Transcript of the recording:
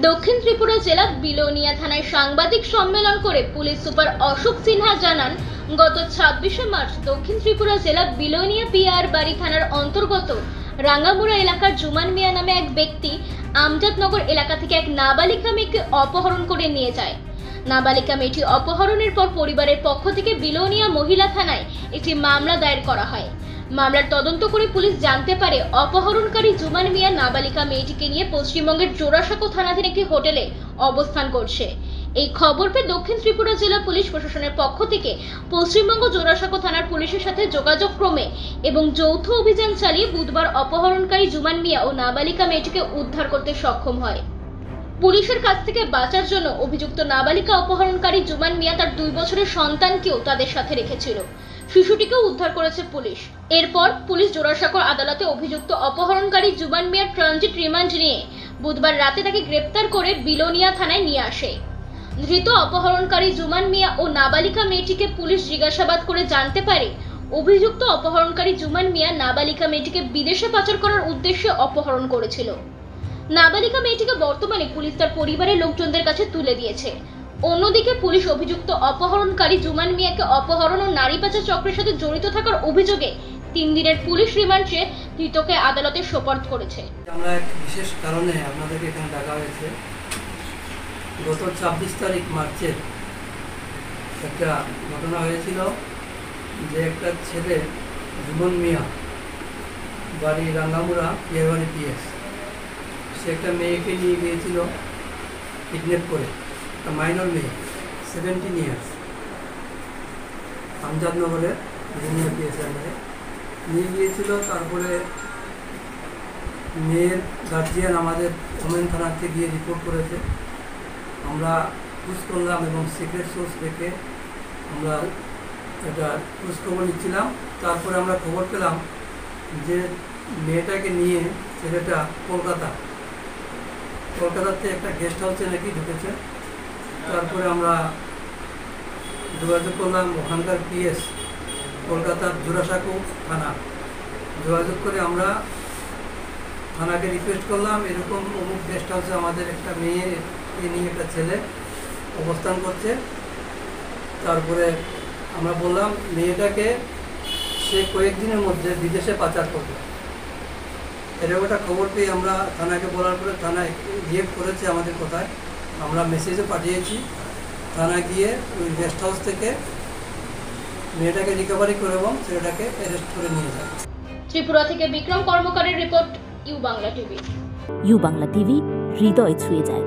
দক্ষিণ ত্রিপুরা জেলা বিলোনিয়া থানায় সাংবাদিক সম্মেলন করে পুলিশ সুপার অশোক সিনহা জানান, গত 26শে মার্চ দক্ষিণ ত্রিপুরা জেলা বিলোনিয়া পিআর বাড়ি থানার অন্তর্গত রাঙ্গামুড়া এলাকার জুমান মিয়া নামে এক ব্যক্তি আমজাদনগর এলাকা থেকে এক নাবালিকা মেয়েকে অপহরণ করে নিয়ে যায়। নাবালিকা মেয়েটি অপহরণের পর পরিবারের পক্ষ থেকে বিলোনিয়া মহিলা থানায় একটি মামলা দায়ের করা হয়। মামলার তদন্ত করে পুলিশ জানতে পারে অপহরণকারী জুমান মিয়া নাবালিকা মেয়েটিকে নিয়ে পশ্চিমবঙ্গের জোড়াসাঁকো থানাধীন একটি হোটেলে অবস্থান করছে। এই খবর পেয়ে দক্ষিণ ত্রিপুরা জেলা পুলিশ প্রশাসনের পক্ষ থেকে পশ্চিমবঙ্গ জোড়াসাঁকো থানার পুলিশের সাথে যোগাযোগ ক্রমে এবং যৌথ অভিযান চালিয়ে বুধবার অপহরণকারী জুমান মিয়া ও নাবালিকা মেয়েটিকে উদ্ধার করতে সক্ষম হয়। পুলিশের কাছ থেকে বাঁচার জন্য অভিযুক্ত নাবালিকা অপহরণকারী জুমান মিয়া তার 2 বছরের সন্তানকেও তাদের সাথে রেখেছিল। শিশুটিকেও উদ্ধার করেছে পুলিশ। এরপর পুলিশ জোড়াসাঁকোর আদালতে অভিযুক্ত অপহরণকারী জুমান মিয়ার ট্রানজিট রিমান্ড নিয়ে বুধবার রাতে তাকে গ্রেপ্তার করে বিলোনিয়া থানায় নিয়ে আসে। ধৃত অপহরণকারী জুমান মিয়া ও নাবালিকা মেয়েটিকে পুলিশ জিজ্ঞাসাবাদ করে জানতে পারে অভিযুক্ত অপহরণকারী জুমান মিয়া নাবালিকা মেয়েটিকে বিদেশে পাচার করার উদ্দেশ্যে অপহরণ করেছিল। নাবালিকা মেয়েটিকে বর্তমানে পুলিশ তার পরিবারের লোকজনদের কাছে তুলে দিয়েছে। অন্যদিকে পুলিশ অভিযুক্ত অপহরণকারী জুমান মিয়াকে অপহরণ ও নারী পাচার চক্রের সাথে জড়িত থাকার অভিযোগে 3 দিনের পুলিশ রিমান্ড চেয়ে ধৃতকে আদালতে সোপর্দ করেছে। আমরা এক বিশেষ কারণে আপনাদেরকে এখানে ডাকা হয়েছে। গত 26 তারিখ মার্চের একটা ঘটনা হয়েছিল যে একটা ছেলে জুমন মিয়া বাড়ি রাঙ্গামুড়া পিয়ারবাড়ি পিএস, সে একটা মেয়েকে নিয়ে গিয়েছিল কিডন্যাপ করে, একটা মাইনর মেয়ে 17 ইয়ার্স, আমজাদনগরে বিলোনিয়া পিএস আন্ডারে নিয়ে গিয়েছিল। তারপরে মেয়ের গার্জিয়ান আমাদের ওমেন থানাতে গিয়ে রিপোর্ট করেছে। আমরা খোঁজ করলাম এবং সিক্রেট সোর্স থেকে আমরা এটা খোঁজখবর নিচ্ছিলাম। তারপরে আমরা খবর পেলাম যে মেয়েটাকে নিয়ে ছেলেটা কলকাতাতে একটা গেস্ট হাউসে নাকি ঢুকেছে। তারপরে আমরা যোগাযোগ করলাম ওখানকার পিএস কলকাতার জোড়াসাঁকো থানা, যোগাযোগ করে আমরা থানাকে রিকোয়েস্ট করলাম এরকম অমুক গেস্ট হাউসে আমাদের একটা মেয়েকে নিয়ে একটা ছেলে অবস্থান করছে। তারপরে আমরা বললাম মেয়েটাকে সে কয়েকদিনের মধ্যে বিদেশে পাচার করবে। এরকম একটা খবর পেয়ে আমরা থানাকে বলার পরে থানায় রিয়েক্ট করেছে আমাদের কথায়। আমরা মেসেজও পাঠিয়েছি, থানা গিয়ে ওই গেস্ট হাউস থেকে মেয়েটাকে রিকভারি করে এবং ছেলেটাকে অ্যারেস্ট করে নিয়ে যায়। ত্রিপুরা থেকে বিক্রম কর্মকারের report, U Bangla TV. U Bangla TV, হৃদয় ছুঁয়ে যায়।